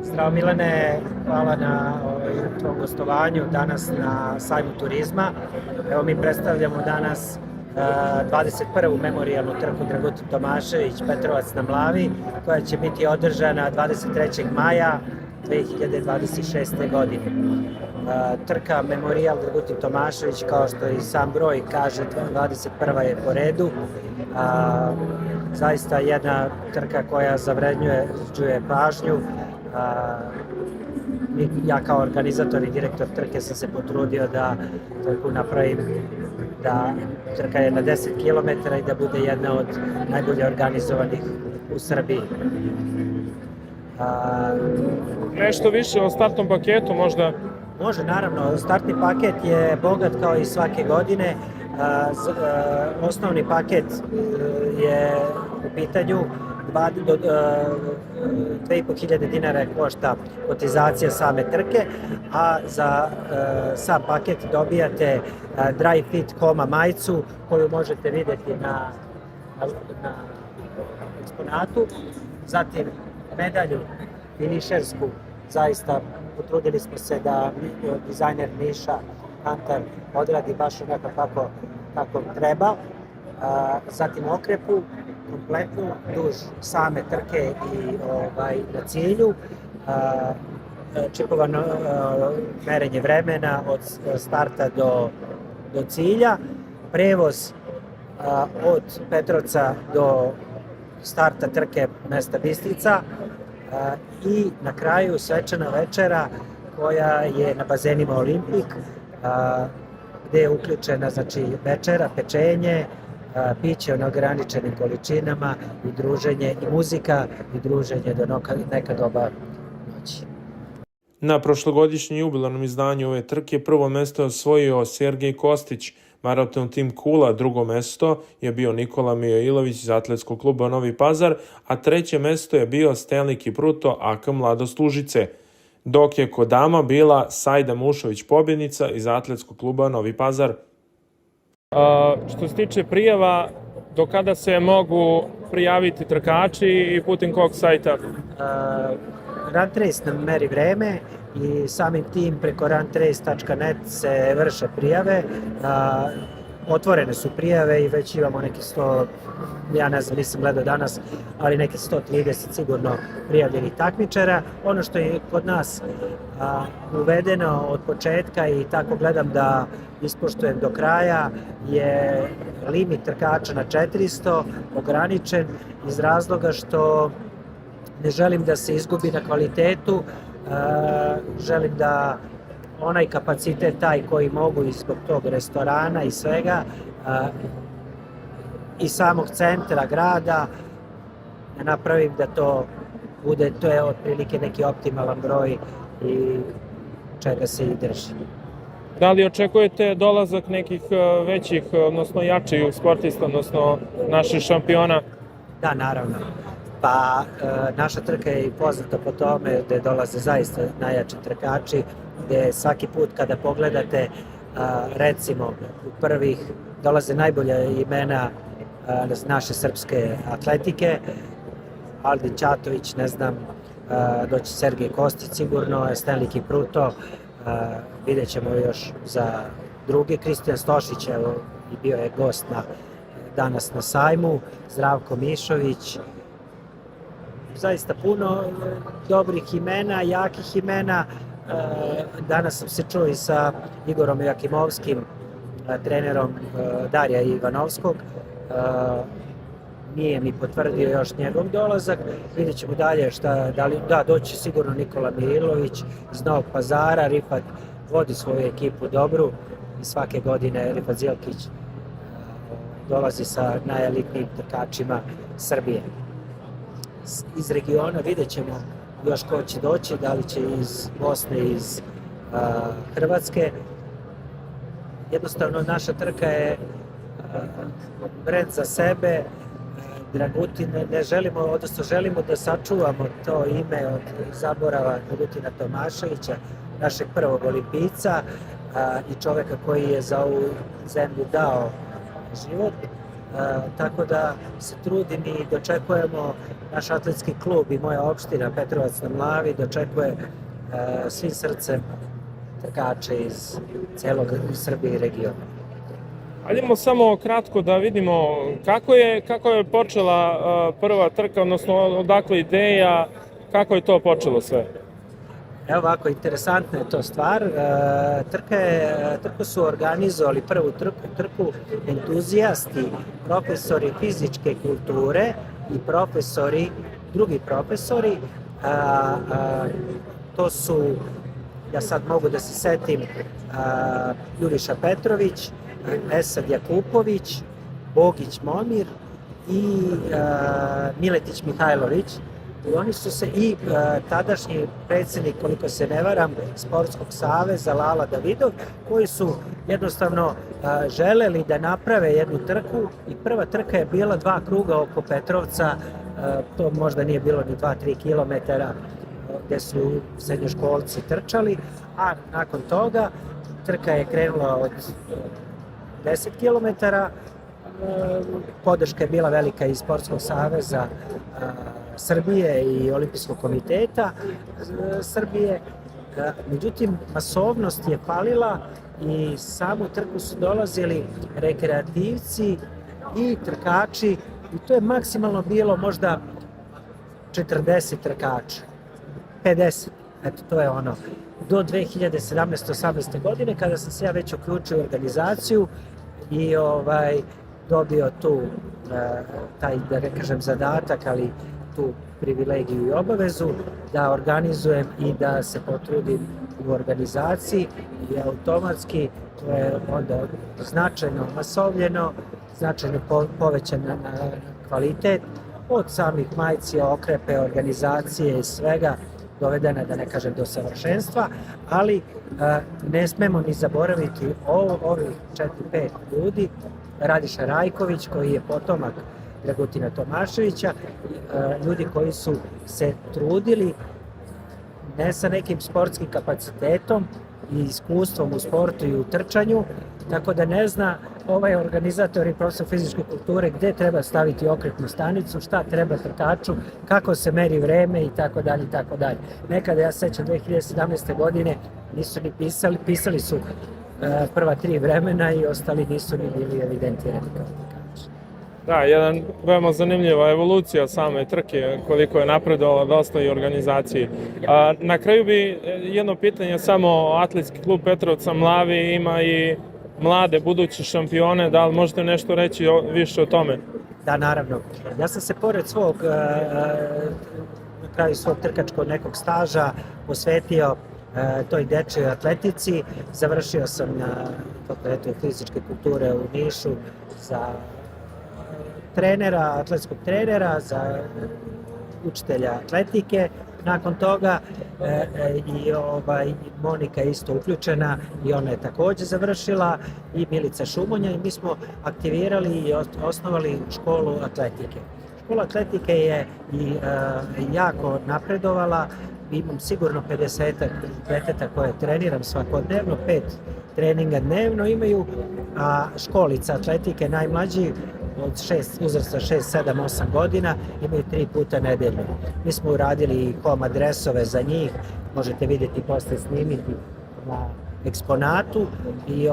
Zdravo Milane, hvala na tvom gostovanju danas na sajmu turizma. Evo mi predstavljamo danas 21. memorijalnu trku Dragutin Tomašević Petrovac na Mlavi, koja će biti održana 23. maja 2026. godine. Trka Memorijal Dragutin Tomašević, kao što i sam broj kaže, 21. je po redu. Zaista jedna trka koja zavređuje pažnju. Ja kao organizator i direktor trke sam se potrudio da trku napravim, da trka je na 10 km i da bude jedna od najbolje organizovanih u Srbiji. Nešto više o startnom paketu možda? Može, naravno. Startni paket je bogat kao i svake godine. Osnovni paket je u pitanju, 2.500 dinara košta kotizacija same trke, a za sam paket dobijate Dry Fit Koma majicu koju možete vidjeti na eksponatu, zatim medalju finišersku, zaista potrudili smo se da dizajner Miša Kantar odradi baš onako kako treba, zatim okrepu kompletnu duž same trke i na cilju, čipovano merenje vremena od starta do cilja, prevoz od Petrovca do starta trke mesta Bistrica i na kraju svečana večera koja je na bazenima Olimpik, gde je uključena večera, pečenje, piće u neograničenim količinama i druženje i muzika i druženje do neka doba noći. Na prošlogodišnjem jubilarnom izdanju ove trke prvo mesto je osvojio Sergej Kostić, Maraton Tim Kula, drugo mesto je bio Nikola Mijailović iz Atletskog kluba Novi Pazar, a treće mesto je bio Stenli Kipruto AK Mladost Užice, dok je kod dama bila Sajda Mušović pobjednica iz Atletskog kluba Novi Pazar. Što se tiče prijava, do kada se mogu prijaviti trkači i putem kog sajta? Runtrace nam meri vreme i samim tim preko runtrace.net se vrše prijave. Otvorene su prijave i već imamo neki 100, ja ne znam, nisam gledao danas, ali neki 130 sigurno prijavljenih takmičara. Ono što je kod nas uvedeno od početka i tako gledam da ispoštujem do kraja je limit trkača na 400, ograničen iz razloga što ne želim da se izgubi na kvalitetu, želim da onaj kapacitet taj koji mogu i zbog tog restorana i svega i samog centra grada napravim da to bude, to je otprilike neki optimalan broj i čega se i drži. Da li očekujete dolazak nekih većih, odnosno jačih sportista, odnosno naših šampiona? Da, naravno. Pa naša trka je i poznata po tome da dolaze zaista najjači trkači, gde svaki put kada pogledate, recimo u prvih dolaze najbolja imena naše srpske atletike, Aldin Ćatović, ne znam, doći Sergej Kostić sigurno, Stenli Kipruto, vidjet ćemo još za drugi, Kristijan Stošić, evo, i bio je gost danas na sajmu, Zdravko Mišović, zaista puno dobrih imena, jakih imena. Danas sam se čuo i sa Igorom Jakimovskim, trenerom Darija Ivanovskog. Nije mi potvrdio još njegov dolazak. Vidjet ćemo dalje doći sigurno Nikola Mijailović iz Novog Pazara. Rifat vodi svoju ekipu dobru i svake godine Rifat Zilkić dolazi sa najelitnijim trkačima Srbije. Iz regiona vidjet ćemo još ko će doći, da li će iz Bosne, iz Hrvatske. Jednostavno naša trka je brend za sebe. Dragutin ne želimo, odnosno želimo da sačuvamo to ime od zaborava Dragutina Tomaševića, našeg prvog olimpijca i čoveka koji je za ovu zemlju dao život. Tako da se trudim i dočekujemo naš atletski klub i moja opština Petrovac na Mlavi dočekuje svim srcem trkače iz celog Srbije i regiona. Hajdemo samo kratko da vidimo kako je počela prva trka, odnosno odakle ideja, kako je to počelo sve? Evo ovako, interesantna je to stvar. Trku su organizovali prvu trku entuzijasti, profesori fizičke kulture i drugi profesori. To su, ja sad mogu da se setim, Juriša Petrović, Esad Jakupović, Bogić Momir i Miletić Mihajlović. I oni su se tadašnji predsjednik, koliko se ne varam, Sportskog saveza Lala Davidov, koji su jednostavno želeli da naprave jednu trku i prva trka je bila 2 kruga oko Petrovca, to možda nije bilo ni 2-3 kilometara gde su srednjoškolci trčali, a nakon toga trka je krenula od 10 kilometara. Podrška je bila velika iz Sportskog saveza Srbije i Olimpijskog komiteta Srbije. Međutim, masovnost je falila i samu trku su dolazili rekreativci i trkači i to je maksimalno bilo možda 40 trkača, 50, eto to je ono. Do 2017-18. godine kada sam se ja već uključio u organizaciju i dobio tu taj, da ne kažem, zadatak, ali tu privilegiju i obavezu da organizujem i da se potrudim u organizaciji i automatski to je onda značajno masovljeno, značajno povećan na kvalitet od samih majci, okrepe, organizacije i svega dovedena, da ne kažem, do savršenstva, ali ne smemo ni zaboraviti ovih 4-5 ljudi. Radiša Rajković, koji je potomak Dragutina Tomaševića, ljudi koji su se trudili ne sa nekim sportskim kapacitetom i iskustvom u sportu i u trčanju, tako da ne zna ovaj organizator i profesor fizičke kulture gde treba staviti okretnu stanicu, šta treba trkaču, kako se meri vreme i tako dalje i tako dalje. Nekada, ja sećam 2017. godine, nisu ni pisali su prva 3 vremena i ostali nisu ni bili evidentirani kao trkači. Da, jedan veoma zanimljiva evolucija same trke, koliko je napredovala dosta i organizaciji. Na kraju bi jedno pitanje, samo Atletski klub Petrovca Mlavi ima i mlade buduće šampione, da li možete nešto reći više o tome? Da, naravno. Ja sam se pored na kraju svog trkačkog nekog staža posvetio toj dečjoj atletici. Završio sam na Fakultetu fizičke kulture u Nišu za atletskog trenera, za učitelja atletike. Nakon toga i Monika je isto uključena i ona je takođe završila i Milica Šumonja i mi smo aktivirali i osnovali školu atletike. Škola atletike je i jako napredovala. Imam sigurno 50 deteta koje treniram svakodnevno, 5 treninga dnevno imaju, a školica atletike najmlađi od uzrasta 6, 7, 8 godina imaju 3 puta nedeljno. Mi smo uradili i home dresove za njih, možete vidjeti posle snimiti na eksponatu i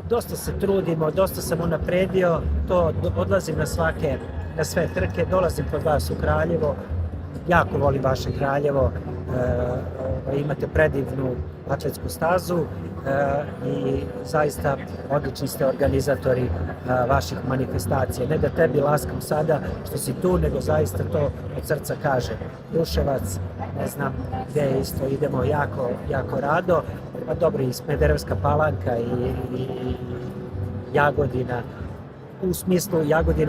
dosta se trudimo, dosta sam unapredio, to odlazim na sve trke, dolazim kod vas u Kraljevo, jako volim vaše Kraljevo, imate predivnu atletsku stazu i zaista odlični ste organizatori vaših manifestacija. Ne da tebi laskam sada što si tu, nego zaista to od srca kažem. Kruševac, ne znam gde isto idemo jako rado, pa dobro i Smederevska Palanka i Jagodina, u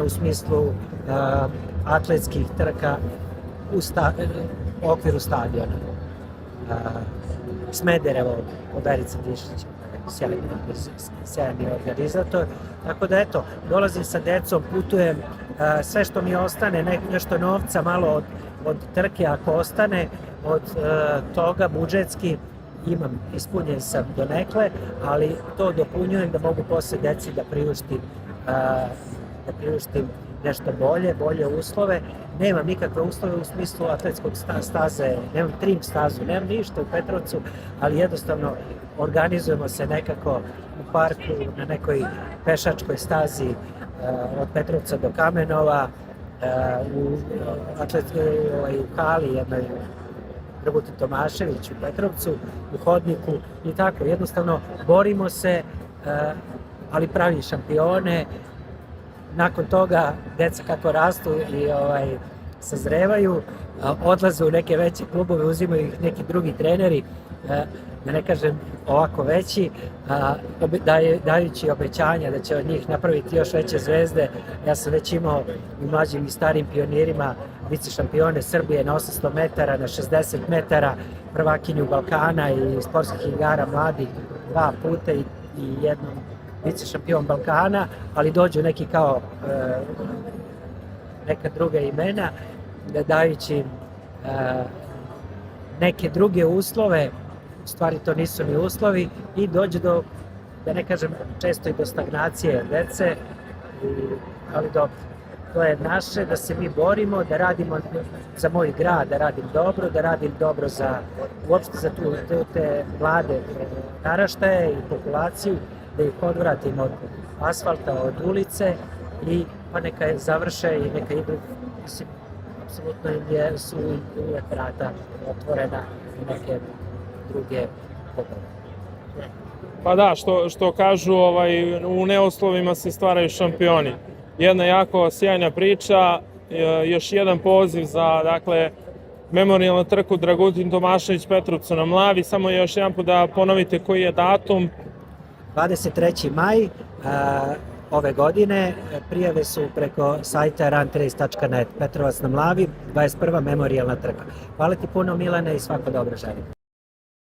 smislu atletskih trka u okviru stadiona. Smederevo, Verica Dišić, sjajni organizator. Tako da eto, dolazim sa decom, putujem, sve što mi ostane, nešto novca malo od trke, ako ostane, od toga budžetski imam, ispunjen sam donekle, ali to dopunjujem da mogu posle deci da priuštim nešto bolje uslove. Nemam nikakve uslove u smislu atletskog staze, nemam trim stazu, nemam ništa u Petrovcu, ali jednostavno organizujemo se nekako u parku, na nekoj pešačkoj stazi od Petrovca do Kamenova, u hali jednoj Dragutin Tomašević u Petrovcu, u hodniku i tako. Jednostavno borimo se, ali pravi šampione. Nakon toga deca kako rastu i sazrevaju, odlaze u neke veće klubove, uzimaju ih neki drugi treneri, da ne kažem ovako veći, dajući obećanja da će od njih napraviti još veće zvezde. Ja sam već imao u mlađim i starim pionirima vice šampione Srbije na 800 metara, na 60 metara, prvakinju Balkana i sportskih igara mladih 2 puta i jednom vice šampion Balkana, ali dođu neki kao neka druga imena, dajući neke druge uslove, u stvari to nisu ni uslovi, i dođe do, da ne kažem često i do stagnacije dece, ali dobro. To je naše, da se mi borimo, da radimo za moj grad, da radim dobro za, uopšte za te mlade naraštaje i populaciju, da ih odvratimo od asfalta, od ulice i pa neka je završe i neka idu, mislim, apsolutno su uvek vrata otvorena i neke druge poglede. Pa da, što kažu, u neuslovima se stvaraju šampioni. Jedna jako sjajna priča, još jedan poziv za, dakle, memorijalnu trku Dragutin Tomašević Petrovcu na Mlavi. Samo još jedan put da ponovite koji je datum. 23. maj ove godine, prijave su preko sajta runtrace.net. Petrovac na Mlavi, 21. memorijalna trka. Hvala ti puno, Milane, i svako dobro želim.